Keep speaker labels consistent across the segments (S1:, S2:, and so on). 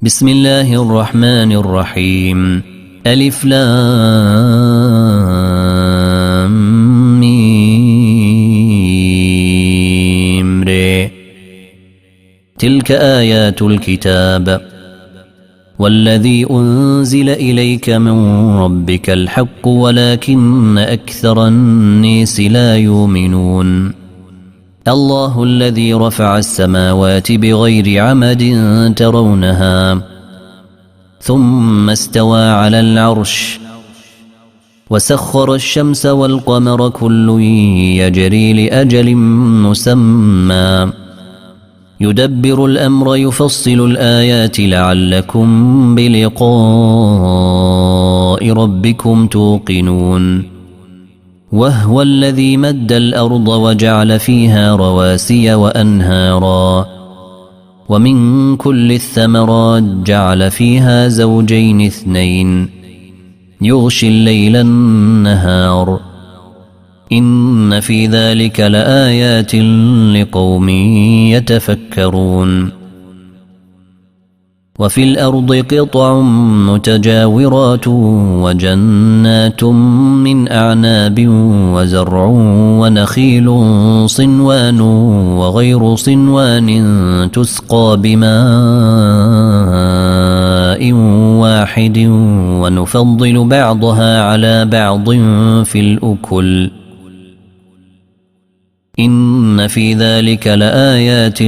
S1: بسم الله الرحمن الرحيم. ألف لام ميم ر. تلك آيات الكتاب والذي أنزل إليك من ربك الحق ولكن أكثر الناس لا يؤمنون. الله الذي رفع السماوات بغير عمد ترونها ثم استوى على العرش وسخر الشمس والقمر كل يجري لأجل مسمى يدبر الأمر يفصل الآيات لعلكم بلقاء ربكم توقنون. وهو الذي مد الأرض وجعل فيها رواسي وأنهارا ومن كل الثمرات جعل فيها زوجين اثنين يغشي الليل النهار إن في ذلك لآيات لقوم يتفكرون. وفي الأرض قطع متجاورات وجنات من أعناب وزرع ونخيل صنوان وغير صنوان تسقى بماء واحد ونفضل بعضها على بعض في الأكل إن في ذلك لآيات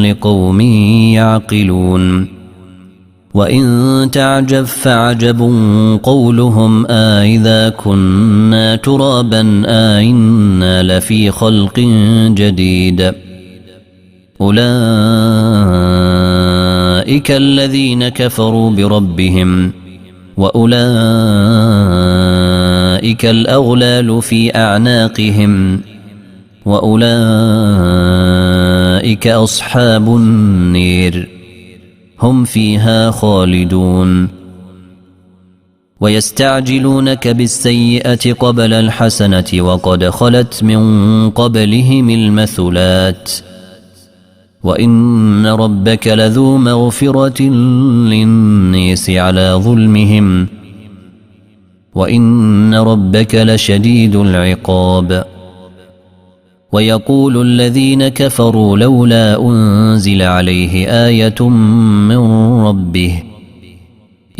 S1: لقوم يعقلون. وإن تعجب فعجب قولهم إذا كنا ترابا إنا لفي خلق جديد أولئك الذين كفروا بربهم وأولئك الأغلال في أعناقهم وأولئك أصحاب النير هم فيها خالدون. ويستعجلونك بالسيئة قبل الحسنة وقد خلت من قبلهم المثلات وإن ربك لذو مغفرة للناس على ظلمهم وإن ربك لشديد العقاب. ويقول الذين كفروا لولا أنزل عليه آية من ربه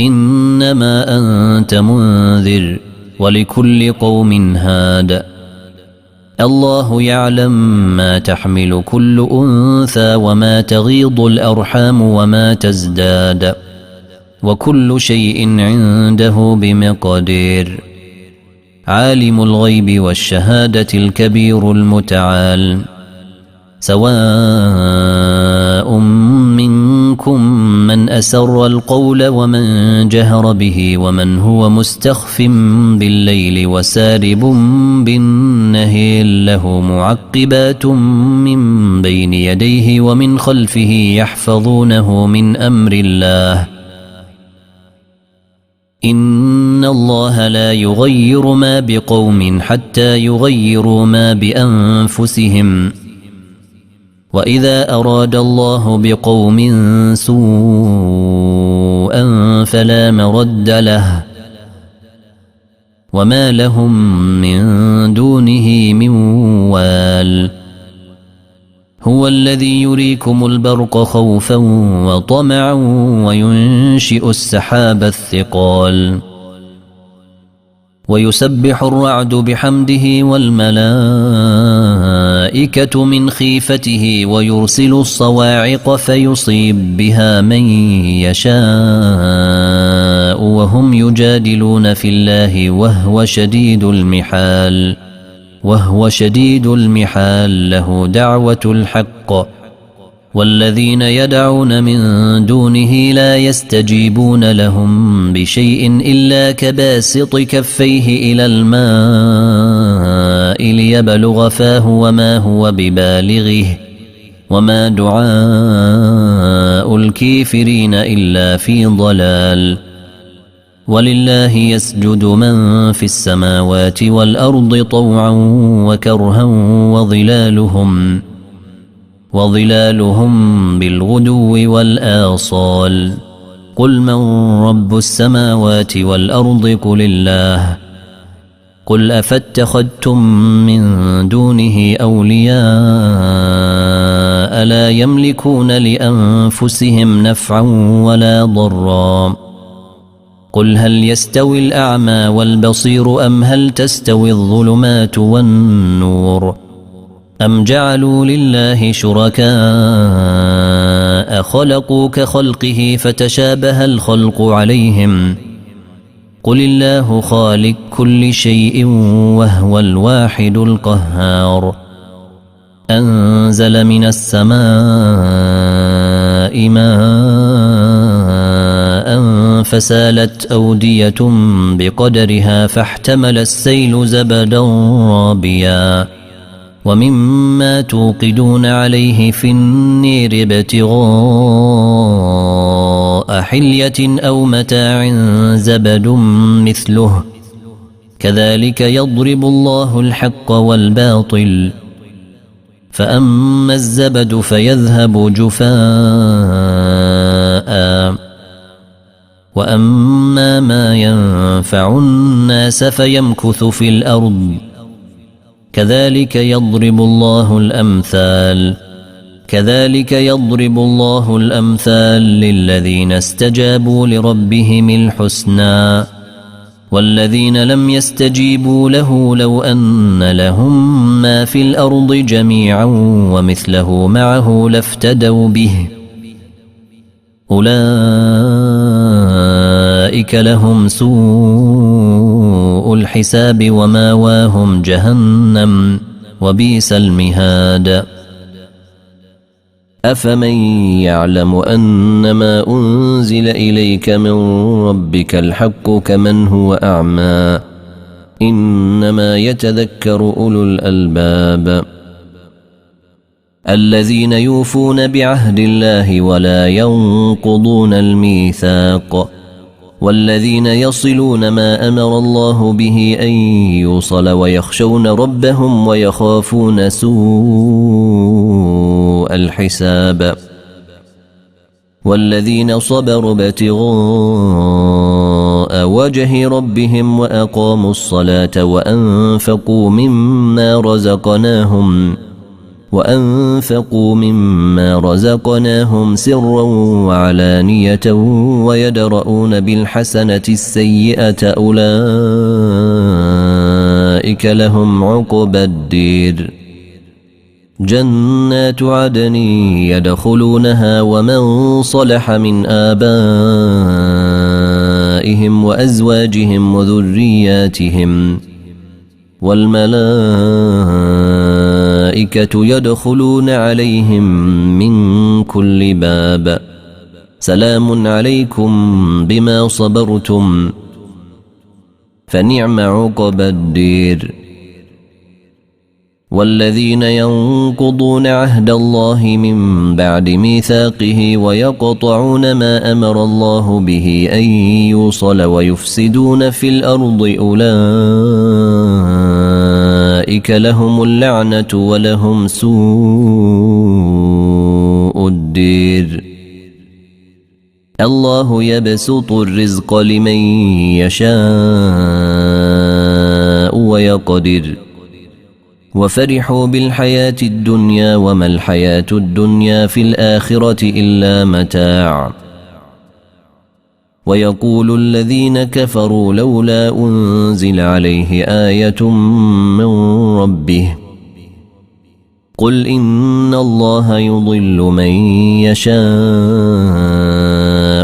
S1: إنما أنت منذر ولكل قوم هاد الله يعلم ما تحمل كل أنثى وما تغيض الأرحام وما تزداد وكل شيء عنده بمقدير. عالم الغيب والشهادة الكبير المتعال. سواء منكم من أسر القول ومن جهر به ومن هو مستخف بالليل وسارب بالنهار له معقبات من بين يديه ومن خلفه يحفظونه من أمر الله إن الله لا يغير ما بقوم حتى يغيروا ما بأنفسهم وإذا أراد الله بقوم سوءا فلا مرد له وما لهم من دونه من وال. هو الذي يريكم البرق خوفا وطمعا وينشئ السحاب الثقال ويسبح الرعد بحمده والملائكة من خيفته ويرسل الصواعق فيصيب بها من يشاء وهم يجادلون في الله وهو شديد المحال له دعوة الحق والذين يدعون من دونه لا يستجيبون لهم بشيء إلا كباسط كفيه إلى الماء ليبلغ فاه وما هو ببالغه وما دعاء الكافرين إلا في ضلال. ولله يسجد من في السماوات والأرض طوعا وكرها وظلالهم بالغدو والآصال قل من رب السماوات والأرض قل الله قل أفاتخذتم من دونه أولياء لا يملكون لأنفسهم نفعا ولا ضرا قل هل يستوي الأعمى والبصير أم هل تستوي الظلمات والنور أم جعلوا لله شركاء خلقوا كخلقه فتشابه الخلق عليهم قل الله خالق كل شيء وهو الواحد القهار أنزل من السماء ماء فسالت أودية بقدرها فاحتمل السيل زبدا رابيا ومما توقدون عليه في النير ابتغاء حلية أو متاع زبد مثله كذلك يضرب الله الحق والباطل فأما الزبد فيذهب جفاء وأما ما ينفع الناس فيمكث في الأرض كذلك يضرب الله الأمثال للذين استجابوا لربهم الحسنى والذين لم يستجيبوا له لو أن لهم ما في الأرض جميعا ومثله معه لافتدوا به أولئك لهم سوء الحساب وماواهم جهنم وبئس المهاد أفمن يعلم أنما أنزل إليك من ربك الحق كمن هو أعمى إنما يتذكر أولو الألباب الذين يوفون بعهد الله ولا ينقضون الميثاق والذين يصلون ما أمر الله به أن يوصل ويخشون ربهم ويخافون سوء الحساب والذين صبروا ابتغاء وجه ربهم وأقاموا الصلاة وأنفقوا مما رزقناهم سرا وعلانية ويدرؤون بالحسنة السيئة أولئك لهم عقبى الدير جنات عدن يدخلونها ومن صلح من آبائهم وأزواجهم وذرياتهم والملائكة يدخلون عليهم من كل باب سلام عليكم بما صبرتم فنعم عقبى الدير والذين ينقضون عهد الله من بعد ميثاقه ويقطعون ما أمر الله به أن يوصل ويفسدون في الأرض أولئك لهم اللعنة ولهم سوء الدير الله يبسط الرزق لمن يشاء ويقدر وفرحوا بالحياة الدنيا وما الحياة الدنيا في الآخرة إلا متاع ويقول الذين كفروا لولا أنزل عليه آية من ربه قل إن الله يضل من يشاء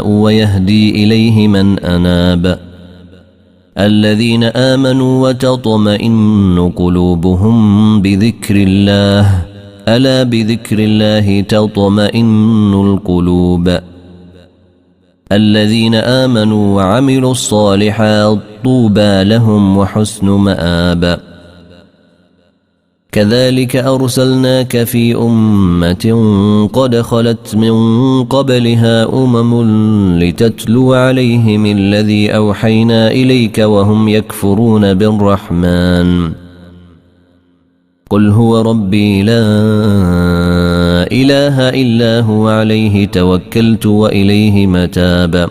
S1: ويهدي إليه من أناب الذين آمنوا وتطمئن قلوبهم بذكر الله ألا بذكر الله تطمئن القلوب الذين آمنوا وعملوا الصالحات طوبى لهم وحسن مآب كذلك أرسلناك في أمة قد خلت من قبلها لتتلو عليهم الذي أوحينا إليك وهم يكفرون بالرحمن قل هو ربي لا إله إلا هو عليه توكلت وإليه متاب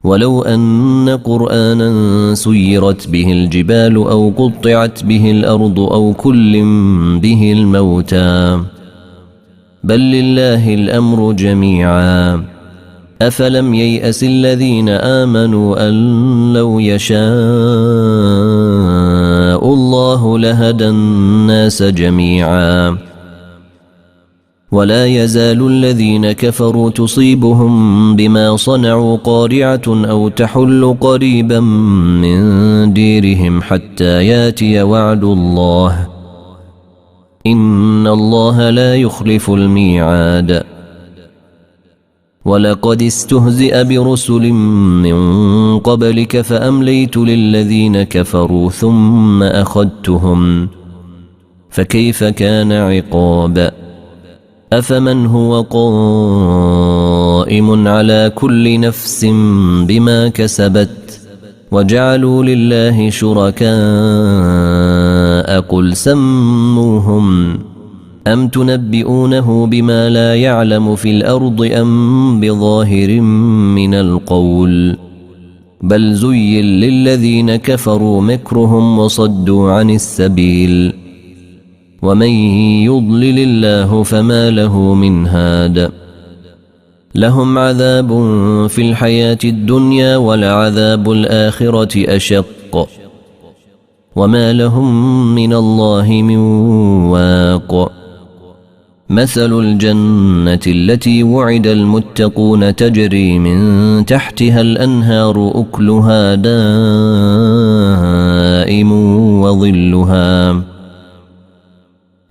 S1: ولو أن قرآنا سيرت به الجبال أو قطعت به الأرض أو كلم به الموتى بل لله الأمر جميعا أفلم ييأس الذين آمنوا أن لو يشاء الله لهدى الناس جميعا ولا يزال الذين كفروا تصيبهم بما صنعوا قارعة أو تحل قريبا من ديرهم حتى ياتي وعد الله إن الله لا يخلف الميعاد ولقد استهزئ برسل من قبلك فأمليت للذين كفروا ثم أخذتهم فكيف كان عقاب أفمن هو قائم على كل نفس بما كسبت وجعلوا لله شركاء قل سموهم أم تنبئونه بما لا يعلم في الأرض أم بظاهر من القول بل زين للذين كفروا مكرهم وصدوا عن السبيل ومن يضلل الله فما له من هاد لهم عذاب في الحياة الدنيا ولعذاب الآخرة أشق وما لهم من الله من واق مثل الجنة التي وعد المتقون تجري من تحتها الأنهار أكلها دائم وظلها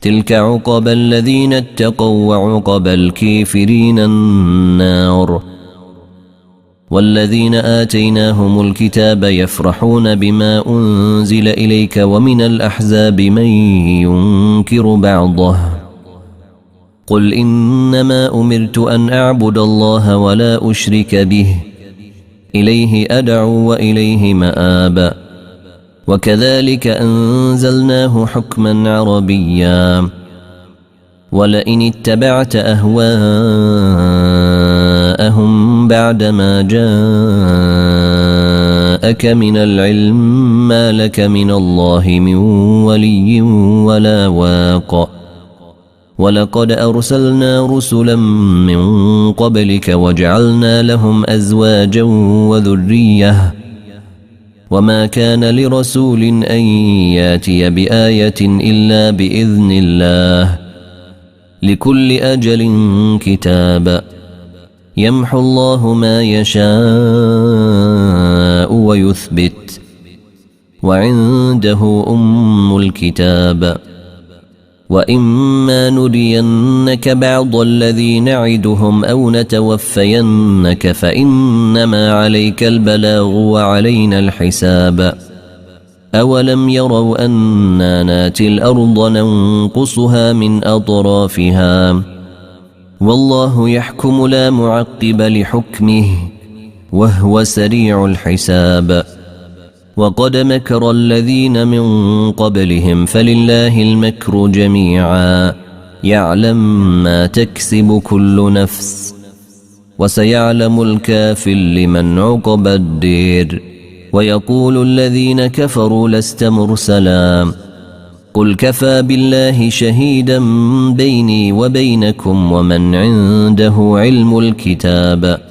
S1: تلك عقبى الذين اتقوا وعقبى الكافرين النار والذين آتيناهم الكتاب يفرحون بما أنزل إليك ومن الأحزاب من ينكر بعضه قل إنما أمرت أن أعبد الله ولا أشرك به إليه أدعو وإليه مآب وكذلك أنزلناه حكما عربيا ولئن اتبعت أهواءهم بعدما جاءك من العلم ما لك من الله من ولي ولا واق ولقد أرسلنا رسلا من قبلك وجعلنا لهم أزواجا وذرية وما كان لرسول أن ياتي بآية إلا بإذن الله لكل أجل كتاب يمحو الله ما يشاء ويثبت وعنده أم الكتاب وإما نرينك بعض الذي نعدهم أو نتوفينك فإنما عليك البلاغ وعلينا الحساب أولم يروا أنا ناتي الأرض ننقصها من أطرافها والله يحكم لا معقب لحكمه وهو سريع الحساب وقد مكر الذين من قبلهم فلله المكر جميعا يعلم ما تكسب كل نفس وسيعلم الكافر لمن عقبى الدير ويقول الذين كفروا لست مرسلا قل كفى بالله شهيدا بيني وبينكم ومن عنده علم الكتاب